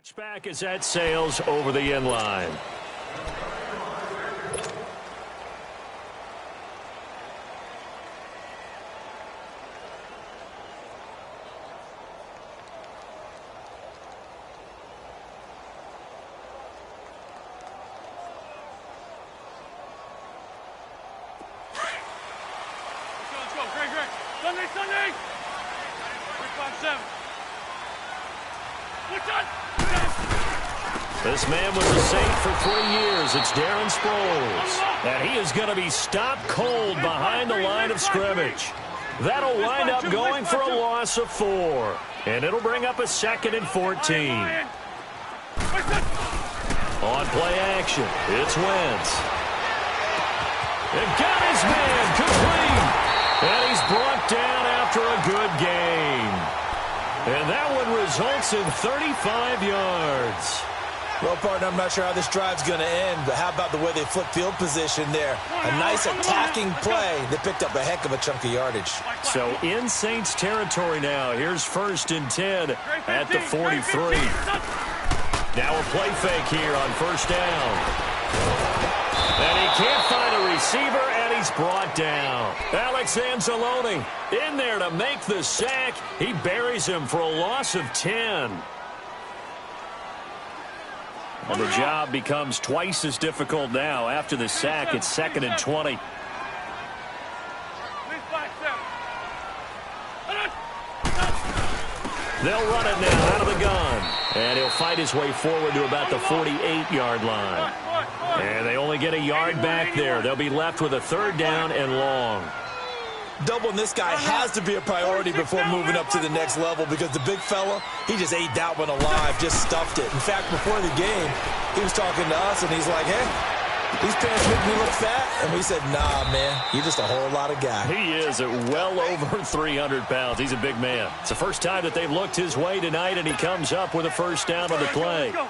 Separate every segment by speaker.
Speaker 1: Touchback is at Sales over the end line.
Speaker 2: Let's go. Greg. Sunday. 3-5-7. What's on?
Speaker 1: This man was a Saint for 3 years. It's Darren Sproles. And he is going to be stopped cold behind the line of scrimmage. That'll wind up going for a loss of 4. And it'll bring up a 2nd and 14. On play action, it's Wentz. And got his man complete. And he's brought down after a good game. And that one results in 35 yards.
Speaker 3: Well, partner, I'm not sure how this drive's going to end, but how about the way they flip field position there? A nice attacking play. They picked up a heck of a chunk of yardage.
Speaker 1: So in Saints territory now. Here's 1st and 10 at the 43. Now a play fake here on 1st down. And he can't find a receiver, and he's brought down. Alex Anzalone in there to make the sack. He buries him for a loss of 10. And the job becomes twice as difficult now. After the sack, it's 2nd and 20. They'll run it now out of the gun. And he'll fight his way forward to about the 48-yard line. And they only get a yard back there. They'll be left with a 3rd down and long.
Speaker 3: Doubling this guy has to be a priority before moving up to the next level because the big fella, he just ate that one alive, just stuffed it. In fact, before the game, he was talking to us, and he's like, hey, these pants make me look fat? And we said, nah, man, you're just a whole lot of guy.
Speaker 1: He is at well over 300 pounds. He's a big man. It's the first time that they've looked his way tonight, and he comes up with a 1st down on the play.
Speaker 2: Greg.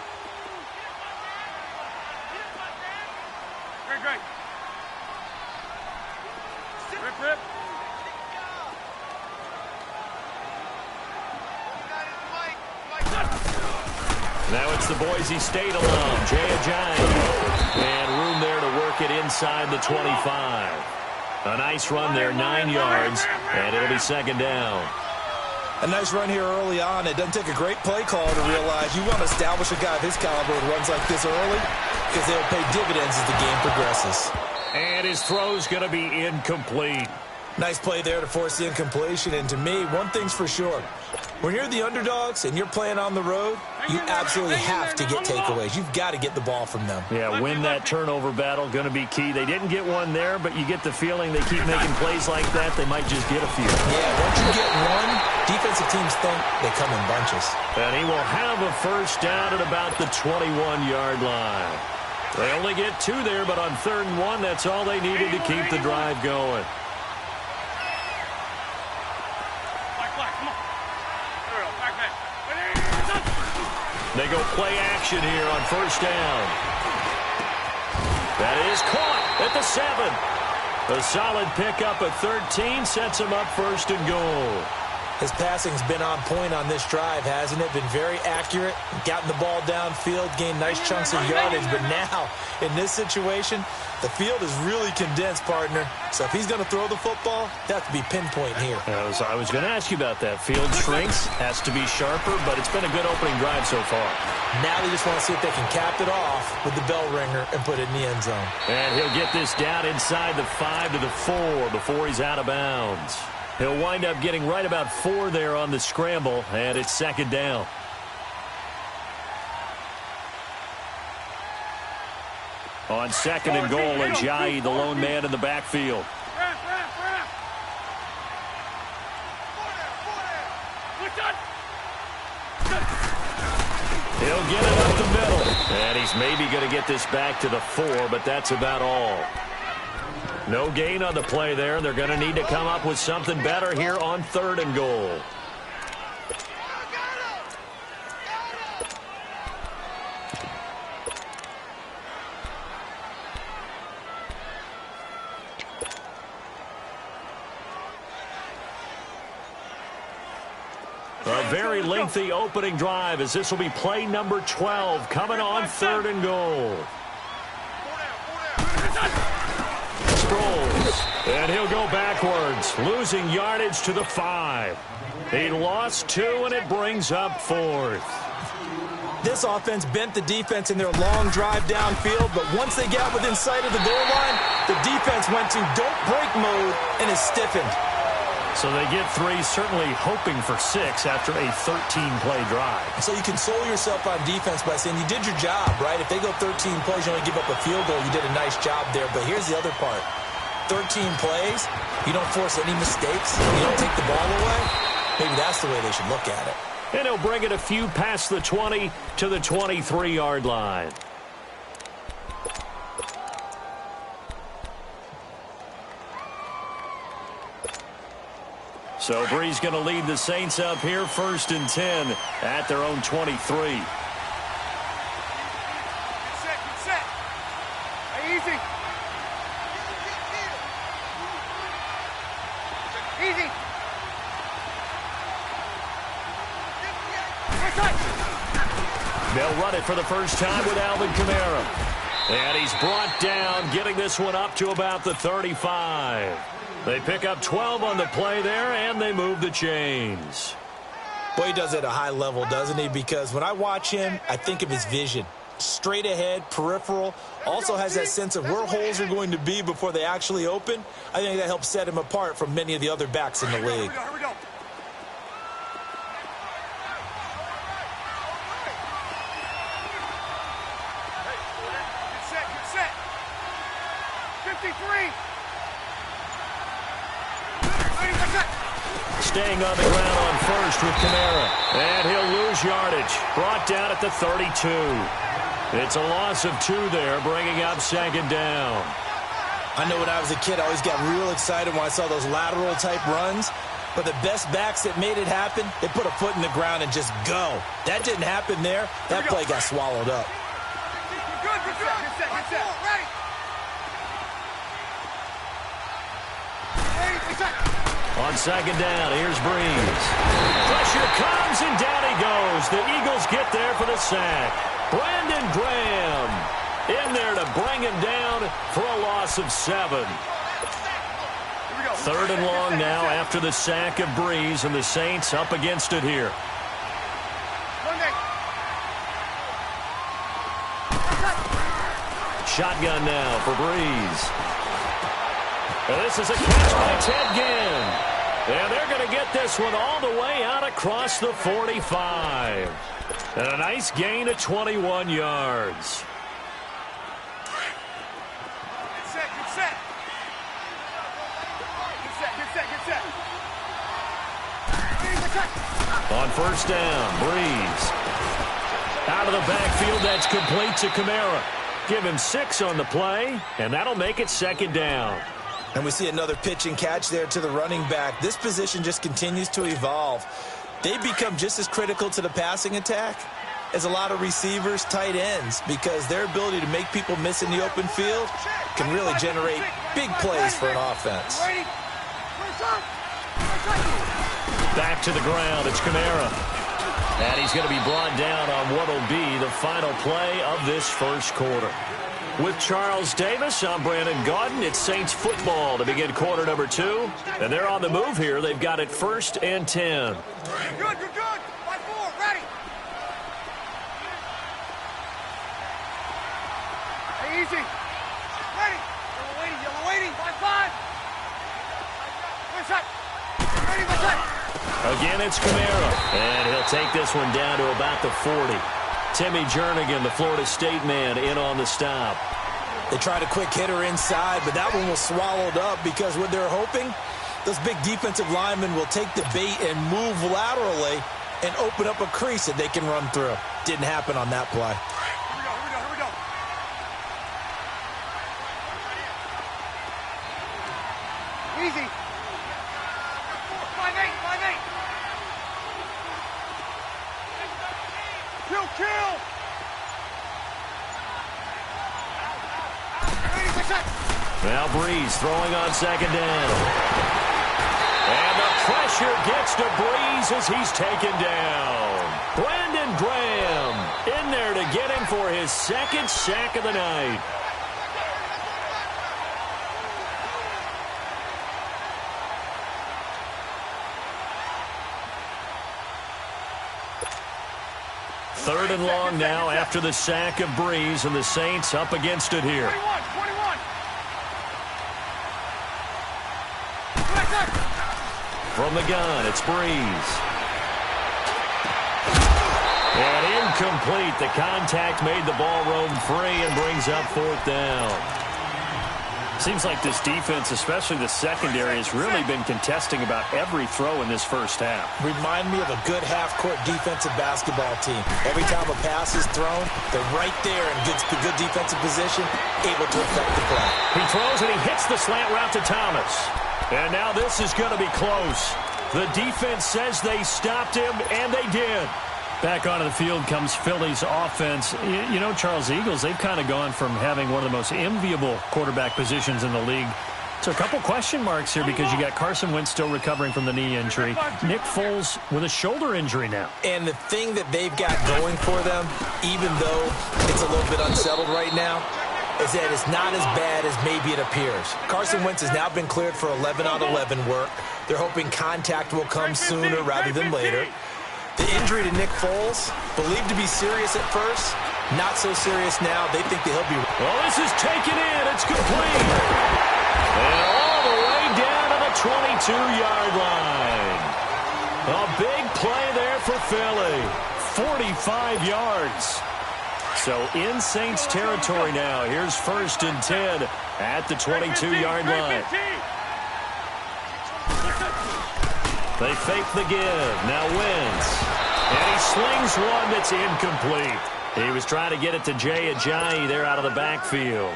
Speaker 2: Rip.
Speaker 1: Now it's the Boise State alum, Jay Ajayi. And room there to work it inside the 25. A nice run there, 9 yards, and it'll be 2nd down.
Speaker 3: A nice run here early on. It doesn't take a great play caller to realize you want to establish a guy of his caliber with runs like this early because they'll pay dividends as the game progresses.
Speaker 1: And his throw's going to be incomplete.
Speaker 3: Nice play there to force the incompletion. And to me, one thing's for sure. When you're the underdogs and you're playing on the road, you absolutely have to get takeaways. You've got to get the ball from them.
Speaker 1: Yeah, win that turnover battle, going to be key. They didn't get one there, but you get the feeling they keep making plays like that, they might just get a few.
Speaker 3: Yeah, once you get one, defensive teams think they come in bunches.
Speaker 1: And he will have a 1st down at about the 21-yard line. They only get 2 there, but on 3rd and 1, that's all they needed to keep the drive going. They go play action here on 1st down. That is caught at the 7. A solid pickup at 13 sets him up 1st and goal.
Speaker 3: His passing's been on point on this drive, hasn't it? Been very accurate, gotten the ball downfield, gained nice chunks of yardage. But now, in this situation, the field is really condensed, partner. So if he's going to throw the football, that has to be pinpoint here.
Speaker 1: I was going to ask you about that. Field shrinks, has to be sharper, but it's been a good opening drive so far.
Speaker 3: Now they just want to see if they can cap it off with the bell ringer and put it in the end zone.
Speaker 1: And he'll get this down inside the 5 to the 4 before he's out of bounds. He'll wind up getting right about 4 there on the scramble, and it's 2nd down. On 2nd and goal, Ajayi, the lone man in the backfield. He'll get it up the middle, and he's maybe going to get this back to the 4, but that's about all. No gain on the play there. They're going to need to come up with something better here on 3rd and goal. A very lengthy opening drive as this will be play number 12 coming on 3rd and goal. Sproles, and he'll go backwards, losing yardage to the 5. He lost 2, and it brings up 4th.
Speaker 3: This offense bent the defense in their long drive downfield, but once they got within sight of the goal line, the defense went to don't break mode and is stiffened.
Speaker 1: So they get 3, certainly hoping for 6 after a 13-play drive.
Speaker 3: So you console yourself on defense by saying you did your job, right? If they go 13 plays, you only give up a field goal, you did a nice job there. But here's the other part. 13 plays, you don't force any mistakes, you don't take the ball away. Maybe that's the way they should look at it.
Speaker 1: And he'll bring it a few past the 20 to the 23-yard line. So Bree's going to lead the Saints up here 1st and 10 at their own 23.
Speaker 2: Get set. Hey, easy. Easy.
Speaker 1: They'll run it for the first time with Alvin Kamara. And he's brought down, getting this one up to about the 35. They pick up 12 on the play there, and they move the chains.
Speaker 3: Boy, he does it at a high level, doesn't he? Because when I watch him, I think of his vision. Straight ahead, peripheral, also has that sense of where holes are going to be before they actually open. I think that helps set him apart from many of the other backs in the league.
Speaker 2: Here we go. Get set. 53.
Speaker 1: Staying on the ground on first with Kamara. And he'll lose yardage. Brought down at the 32. It's a loss of 2 there, bringing up 2nd down.
Speaker 3: I know when I was a kid, I always got real excited when I saw those lateral-type runs. But the best backs that made it happen, they put a foot in the ground and just go. That didn't happen there. That play got swallowed up.
Speaker 2: Good. Get set. Ready.
Speaker 1: On 2nd down, here's Breeze. Pressure comes, and down he goes. The Eagles get there for the sack. Brandon Graham in there to bring him down for a loss of 7. 3rd and long now after the sack of Breeze, and the Saints up against it here. Shotgun now for Breeze. And this is a catch by Ted Ginn. And they're going to get this one all the way out across the 45. And a nice gain of 21 yards.
Speaker 2: Get set.
Speaker 1: On 1st down, Breeze. Out of the backfield, that's complete to Kamara. Give him 6 on the play, and that'll make it 2nd down.
Speaker 3: And we see another pitch and catch there to the running back. This position just continues to evolve. They become just as critical to the passing attack as a lot of receivers, tight ends, because their ability to make people miss in the open field can really generate big plays for an offense.
Speaker 1: Back to the ground, it's Kamara. And he's going to be brought down on what will be the final play of this first quarter. With Charles Davis, I'm Brandon Gaudin. It's Saints football to begin quarter number 2. And they're on the move here. They've got it 1st and 10.
Speaker 2: You're good. 5-4, ready. Hey, easy. Ready. Yellow waiting. 5-5. Ready.
Speaker 1: Again, it's Kamara. And he'll take this one down to about the 40. Timmy Jernigan, the Florida State man, in on the stop.
Speaker 3: They tried a quick hitter inside, but that one was swallowed up because what they're hoping, those big defensive linemen will take the bait and move laterally and open up a crease that they can run through. Didn't happen on that play.
Speaker 2: Here we go. Easy. 5-8. Kill.
Speaker 1: Now Breeze throwing on 2nd down. And the pressure gets to Breeze as he's taken down. Brandon Graham in there to get him for his second sack of the night. Third and long now after the sack of Breeze, and the Saints up against it here.
Speaker 2: 21.
Speaker 1: From the gun, it's Breeze. And incomplete. The contact made the ball roam free and brings up fourth down.
Speaker 4: Seems like this defense, especially the secondary, has really been contesting about every throw in this first half.
Speaker 3: Remind me of a good half-court defensive basketball team. Every time a pass is thrown, they're right there in good defensive position, able to affect the play.
Speaker 1: He throws and he hits the slant route to Thomas. And now this is going to be close. The defense says they stopped him, and they did.
Speaker 4: Back onto the field comes Philly's offense. You know, Charles, Eagles, they've kind of gone from having one of the most enviable quarterback positions in the league to a couple question marks here because you got Carson Wentz still recovering from the knee injury. Nick Foles with a shoulder injury now.
Speaker 3: And the thing that they've got going for them, even though it's a little bit unsettled right now, is that it's not as bad as maybe it appears. Carson Wentz has now been cleared for 11 on 11 work. They're hoping contact will come sooner rather than later. The injury to Nick Foles, believed to be serious at first, not so serious now. They think that he'll be...
Speaker 1: Well, this is taken in. It's complete. And all the way down to the 22-yard line. A big play there for Philly. 45 yards. So in Saints territory now. Here's 1st and 10 at the 22-yard line. They fake the give. Now Wentz. And he slings one that's incomplete. He was trying to get it to Jay Ajayi there out of the backfield.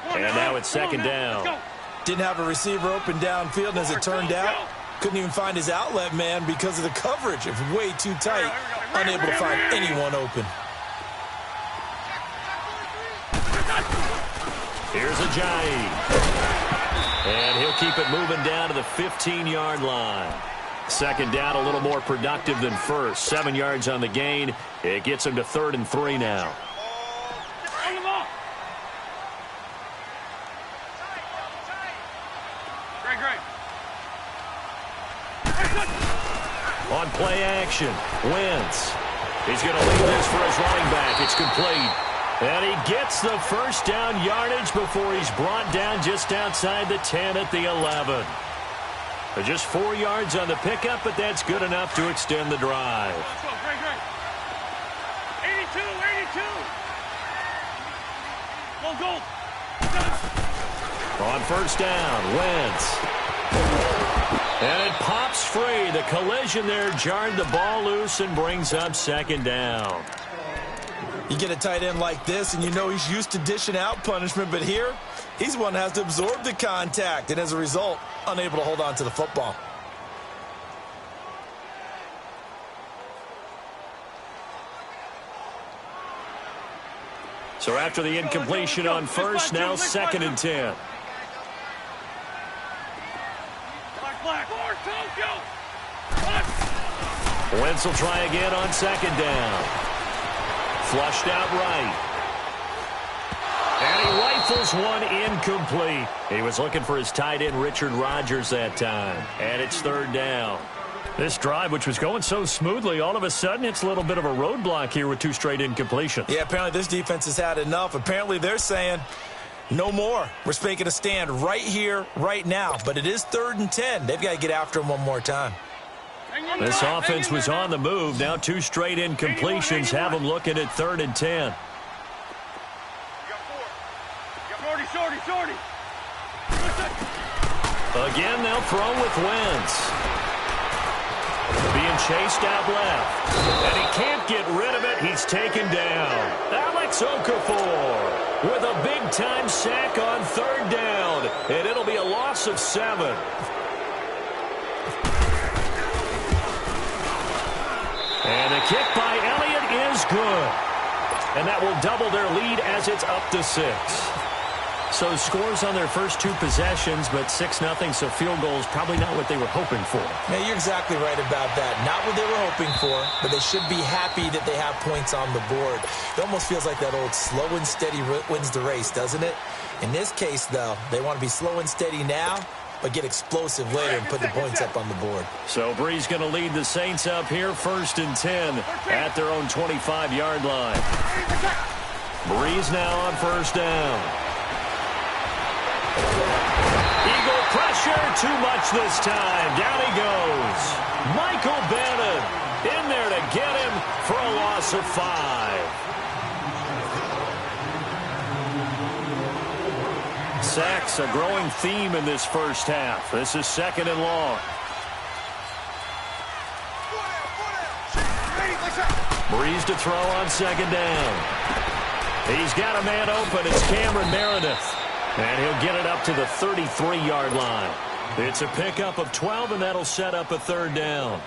Speaker 1: And now it's 2nd down.
Speaker 3: Didn't have a receiver open downfield, and as it turned out, couldn't even find his outlet man because of the coverage. It was way too tight, unable to find anyone open.
Speaker 1: Here's Ajayi. And he'll keep it moving down to the 15-yard line. 2nd down, a little more productive than first. 7 yards on the gain. It gets him to 3rd and 3 now. On play action, Wentz. He's going to leave this for his running back. It's complete. And he gets the first down yardage before he's brought down just outside the 10 at the 11. Just 4 yards on the pickup, but that's good enough to extend the drive.
Speaker 2: Let's go, Greg. 82. Goal.
Speaker 1: On 1st down, Wentz. And it pops free. The collision there jarred the ball loose and brings up 2nd down.
Speaker 3: You get a tight end like this, and you know he's used to dishing out punishment, but here, he's the one that has to absorb the contact, and as a result, unable to hold on to the football.
Speaker 1: So after the incompletion on first, now 2nd and 10. Wentz will try again on 2nd down. Flushed out right. And he rifles one incomplete. He was looking for his tight end, Richard Rodgers, that time. And it's 3rd down.
Speaker 4: This drive, which was going so smoothly, all of a sudden it's a little bit of a roadblock here with 2 straight incompletions.
Speaker 3: Yeah, apparently this defense has had enough. Apparently they're saying, no more. We're making a stand right here, right now. But it is 3rd and 10. They've got to get after him one more time.
Speaker 1: This offense was on the move. Now 2 straight incompletions have them looking at 3rd and 10.
Speaker 2: Shorty.
Speaker 1: Again, they'll throw with Wentz. Being chased out left. And he can't get rid of it. He's taken down. Alex Okafor with a big-time sack on 3rd down. And it'll be a loss of 7. And the kick by Elliott is good. And that will double their lead as it's up to 6.
Speaker 4: So scores on their first 2 possessions, but 6-0, so field goals probably not what they were hoping for.
Speaker 3: Yeah, you're exactly right about that. Not what they were hoping for, but they should be happy that they have points on the board. It almost feels like that old slow and steady wins the race, doesn't it? In this case, though, they want to be slow and steady now, but get explosive later and put the points up on the board.
Speaker 1: So Brees going to lead the Saints up here, 1st and 10 at their own 25-yard line. Brees now on 1st down. Eagle pressure, too much this time. Down he goes. Michael Bannon in there to get him for a loss of 5. Sacks, a growing theme in this first half. This is 2nd and long. Brees to throw on 2nd down. He's got a man open. It's Cameron Meredith. And he'll get it up to the 33-yard line. It's a pickup of 12, and that'll set up a 3rd down.